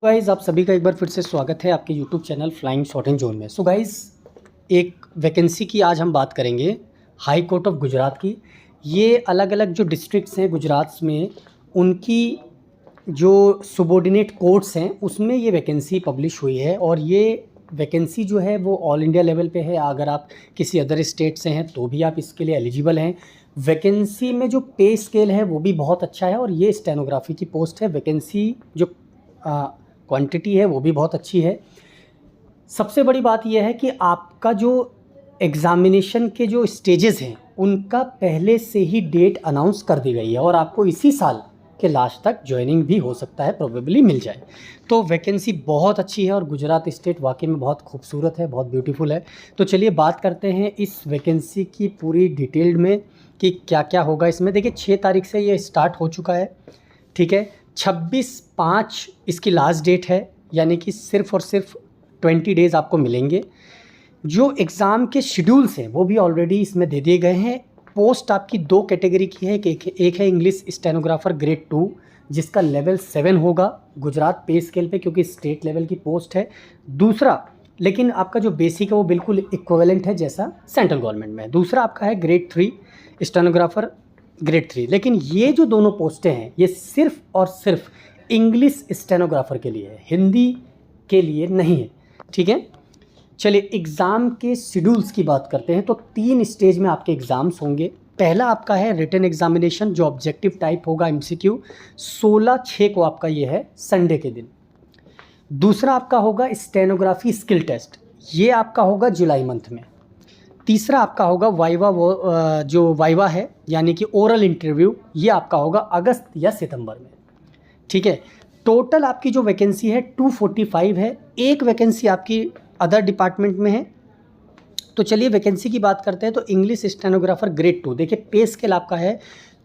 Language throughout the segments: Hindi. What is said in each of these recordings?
गाइज़ आप सभी का एक बार फिर से स्वागत है आपके YouTube channel flying shortage zone में। सो गाइज़ एक वैकेंसी की आज हम बात करेंगे हाई कोर्ट ऑफ गुजरात की। ये अलग अलग जो डिस्ट्रिक्ट्स हैं गुजरात में, उनकी जो सबॉर्डिनेट कोर्ट्स हैं उसमें ये वैकेंसी पब्लिश हुई है। और ये वैकेंसी जो है वो ऑल इंडिया लेवल पे है। अगर आप किसी अदर स्टेट से हैं तो भी आप इसके लिए एलिजिबल हैं। वैकेंसी में जो पे स्केल है वो भी बहुत अच्छा है और ये स्टेनोग्राफी की पोस्ट है। वैकेंसी जो क्वांटिटी है वो भी बहुत अच्छी है। सबसे बड़ी बात यह है कि आपका जो एग्ज़ामिनेशन के जो स्टेजेस हैं उनका पहले से ही डेट अनाउंस कर दी गई है और आपको इसी साल के लास्ट तक ज्वाइनिंग भी हो सकता है, प्रोबेबली मिल जाए। तो वैकेंसी बहुत अच्छी है और गुजरात स्टेट वाकई में बहुत खूबसूरत है, बहुत ब्यूटीफुल है। तो चलिए बात करते हैं इस वैकेंसी की पूरी डिटेल्ड में कि क्या क्या होगा इसमें। देखिए 6 तारीख से ये स्टार्ट हो चुका है, ठीक है। 26/5 इसकी लास्ट डेट है, यानी कि सिर्फ़ और सिर्फ 20 डेज़ आपको मिलेंगे। जो एग्ज़ाम के शेड्यूल्स हैं वो भी ऑलरेडी इसमें दे दिए गए हैं। पोस्ट आपकी 2 कैटेगरी की है। एक है इंग्लिश स्टेनोग्राफर ग्रेड 2 जिसका लेवल 7 होगा गुजरात पे स्केल पे, क्योंकि स्टेट लेवल की पोस्ट है। दूसरा, लेकिन आपका जो बेसिक है वो बिल्कुल इक्विवेलेंट है जैसा सेंट्रल गवर्नमेंट में है। दूसरा आपका है ग्रेड 3 स्टेनोग्राफर ग्रेड 3। लेकिन ये जो दोनों पोस्टें हैं ये सिर्फ़ और सिर्फ इंग्लिश स्टेनोग्राफर के लिए है, हिंदी के लिए नहीं है, ठीक है। चलिए एग्ज़ाम के शेड्यूल्स की बात करते हैं। तो 3 स्टेज में आपके एग्ज़ाम्स होंगे। पहला आपका है रिटन एग्जामिनेशन जो ऑब्जेक्टिव टाइप होगा, MCQ। 16/6 को आपका ये है, संडे के दिन। दूसरा आपका होगा स्टेनोग्राफी स्किल टेस्ट, ये आपका होगा जुलाई मंथ में। तीसरा आपका होगा वाइवा, जो वाइवा है यानी कि ओरल इंटरव्यू, ये आपका होगा अगस्त या सितंबर में, ठीक है। टोटल आपकी जो वैकेंसी है 245 है। एक वैकेंसी आपकी अदर डिपार्टमेंट में है। तो चलिए वैकेंसी की बात करते हैं। तो इंग्लिश स्टेनोग्राफर ग्रेड 2, देखिए पे स्केल आपका है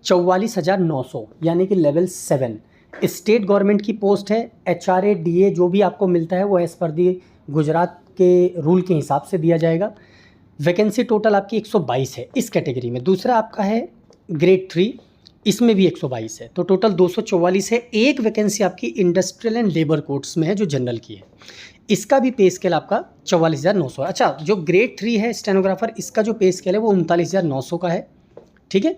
44,900 यानी कि लेवल 7। स्टेट गवर्नमेंट की पोस्ट है। HRA DA जो भी आपको मिलता है वो एज़ पर दी गुजरात के रूल के हिसाब से दिया जाएगा। वैकेंसी टोटल आपकी 122 है इस कैटेगरी में। दूसरा आपका है ग्रेड 3, इसमें भी 122 है, तो टोटल 244 है। एक वैकेंसी आपकी इंडस्ट्रियल एंड लेबर कोर्ट्स में है जो जनरल की है, इसका भी पे स्केल आपका 44,900 है। अच्छा, जो ग्रेड 3 है स्टेनोग्राफर, इसका जो पे स्केल है वो 39,900 का है, ठीक है।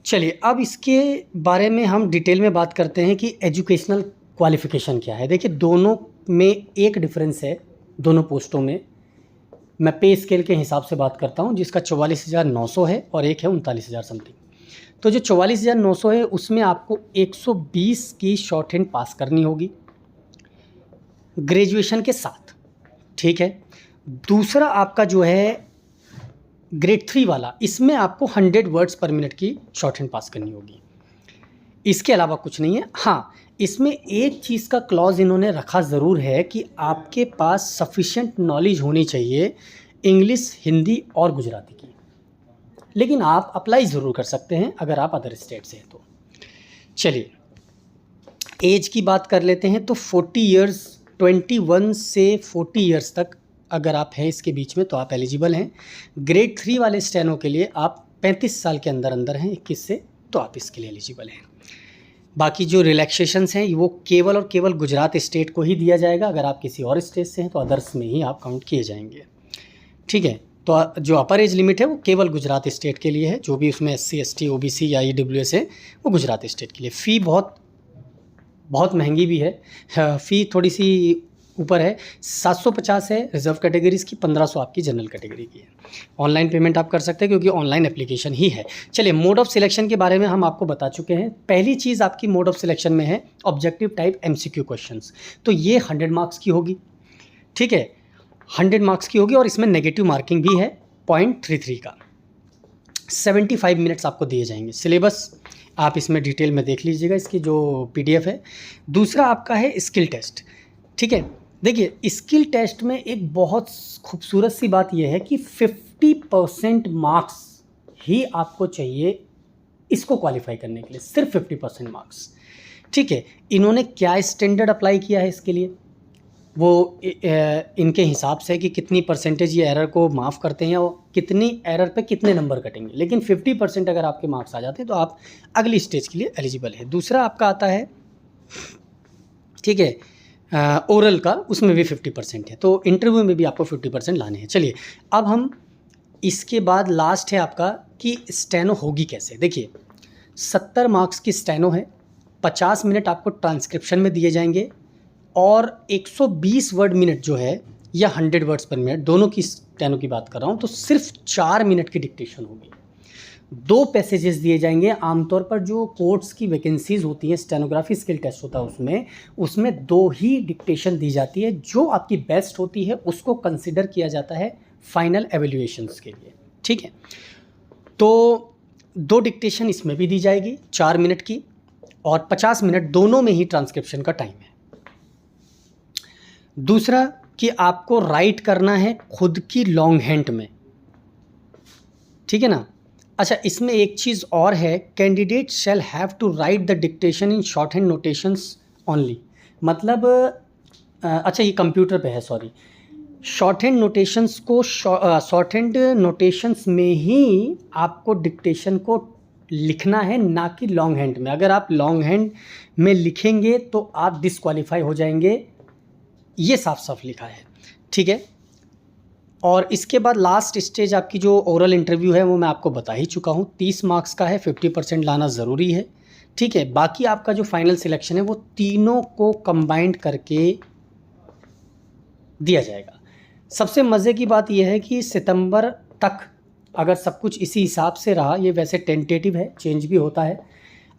चलिए अब इसके बारे में हम डिटेल में बात करते हैं कि एजुकेशनल क्वालिफ़िकेशन क्या है। देखिए दोनों में एक डिफरेंस है, दोनों पोस्टों में। मैं पे स्केल के हिसाब से बात करता हूँ, जिसका 44,900 है और एक है 39,000 समथिंग। तो जो 44,900 है उसमें आपको 120 की शॉर्ट हैंड पास करनी होगी ग्रेजुएशन के साथ, ठीक है। दूसरा आपका जो है ग्रेड 3 वाला, इसमें आपको 100 वर्ड्स पर मिनट की शॉर्ट हैंड पास करनी होगी। इसके अलावा कुछ नहीं है। हाँ, इसमें एक चीज़ का क्लॉज इन्होंने रखा ज़रूर है कि आपके पास सफिशिएंट नॉलेज होनी चाहिए इंग्लिश, हिंदी और गुजराती की। लेकिन आप अप्लाई ज़रूर कर सकते हैं अगर आप अदर स्टेट से हैं तो। चलिए एज की बात कर लेते हैं। तो 40 इयर्स, 21 से 40 इयर्स तक अगर आप हैं इसके बीच में तो आप एलिजिबल हैं। ग्रेड 3 वाले स्टेनो के लिए आप 35 साल के अंदर अंदर हैं, 21 से, तो आप इसके लिए एलिजिबल हैं। बाकी जो रिलैक्सेशंस हैं वो केवल और केवल गुजरात स्टेट को ही दिया जाएगा। अगर आप किसी और स्टेट से हैं तो अदर्स में ही आप काउंट किए जाएंगे, ठीक है। तो जो अपर एज लिमिट है वो केवल गुजरात स्टेट के लिए है। जो भी उसमें SC ST OBC या EWS है वो गुजरात स्टेट के लिए। फ़ी बहुत महंगी भी है, फ़ी थोड़ी सी ऊपर है। 750 है रिजर्व कैटेगरीज़ की, 1500 आपकी जनरल कैटेगरी की है। ऑनलाइन पेमेंट आप कर सकते हैं क्योंकि ऑनलाइन एप्लीकेशन ही है। चलिए मोड ऑफ सिलेक्शन के बारे में हम आपको बता चुके हैं। पहली चीज़ आपकी मोड ऑफ सिलेक्शन में है ऑब्जेक्टिव टाइप MCQ क्वेश्चंस। तो ये 100 मार्क्स की होगी, ठीक है, 100 मार्क्स की होगी और इसमें नेगेटिव मार्किंग भी है 0.33 का। 75 मिनट्स आपको दिए जाएंगे। सिलेबस आप इसमें डिटेल में देख लीजिएगा, इसकी जो PDF है। दूसरा आपका है स्किल टेस्ट, ठीक है। देखिए स्किल टेस्ट में एक बहुत खूबसूरत सी बात यह है कि 50% मार्क्स ही आपको चाहिए इसको क्वालिफाई करने के लिए, सिर्फ 50% मार्क्स, ठीक है। इन्होंने क्या स्टैंडर्ड अप्लाई किया है इसके लिए, वो इनके हिसाब से कि कितनी परसेंटेज ये एरर को माफ़ करते हैं और कितनी एरर पे कितने नंबर कटेंगे। लेकिन 50% अगर आपके मार्क्स आ जाते हैं तो आप अगली स्टेज के लिए एलिजिबल है। दूसरा आपका आता है ठीक है। ओरल का उसमें भी 50% है, तो इंटरव्यू में भी आपको 50% लाने हैं। चलिए अब हम इसके बाद लास्ट है आपका कि स्टेनो होगी कैसे। देखिए 70 मार्क्स की स्टेनो है, 50 मिनट आपको ट्रांसक्रिप्शन में दिए जाएंगे और 120 वर्ड मिनट जो है या 100 वर्ड्स पर मिनट, दोनों की स्टेनो की बात कर रहा हूँ, तो सिर्फ 4 मिनट की डिक्टेशन होगी। 2 पैसेजेस दिए जाएंगे। आमतौर पर जो कोर्ट्स की वैकेंसीज़ होती हैं, स्टेनोग्राफी स्किल टेस्ट होता है उसमें 2 ही डिक्टेशन दी जाती है। जो आपकी बेस्ट होती है उसको कंसिडर किया जाता है फाइनल एवेल्यूएशंस के लिए, ठीक है। तो 2 डिक्टेशन इसमें भी दी जाएगी 4 मिनट की, और 50 मिनट दोनों में ही ट्रांसक्रिप्शन का टाइम है। दूसरा कि आपको राइट करना है खुद की लॉन्ग हैंड में, ठीक है ना। अच्छा, इसमें एक चीज़ और है, candidate shall have to write the dictation in shorthand notations only. मतलब अच्छा ये कंप्यूटर पे है, सॉरी। शॉर्ट हैंड नोटेशंस को शॉर्ट हैंड नोटेशंस में ही आपको डिक्टेशन को लिखना है, ना कि लॉन्ग हैंड में। अगर आप लॉन्ग हैंड में लिखेंगे तो आप डिस्क्वालीफाई हो जाएंगे, ये साफ साफ लिखा है, ठीक है। और इसके बाद लास्ट स्टेज आपकी जो ओरल इंटरव्यू है वो मैं आपको बता ही चुका हूँ, 30 मार्क्स का है, 50% लाना ज़रूरी है, ठीक है। बाकी आपका जो फाइनल सिलेक्शन है वो तीनों को कंबाइंड करके दिया जाएगा। सबसे मज़े की बात यह है कि सितंबर तक अगर सब कुछ इसी हिसाब से रहा, ये वैसे टेंटेटिव है, चेंज भी होता है,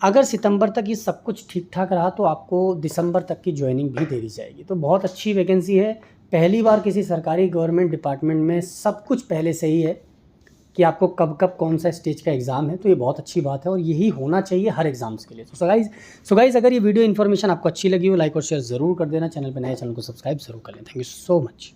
अगर सितंबर तक ये सब कुछ ठीक ठाक रहा तो आपको दिसंबर तक की ज्वाइनिंग भी दे दी जाएगी। तो बहुत अच्छी वैकेंसी है, पहली बार किसी सरकारी गवर्नमेंट डिपार्टमेंट में सब कुछ पहले से ही है कि आपको कब कब कौन सा स्टेज का एग्ज़ाम है, तो ये बहुत अच्छी बात है और यही होना चाहिए हर एग्ज़ाम्स के लिए। तो सो गाइस अगर ये वीडियो इन्फॉर्मेशन आपको अच्छी लगी हो, लाइक और शेयर ज़रूर कर देना, चैनल पर नए चैनल को सब्सक्राइब ज़रूर कर लें। Thank you so much.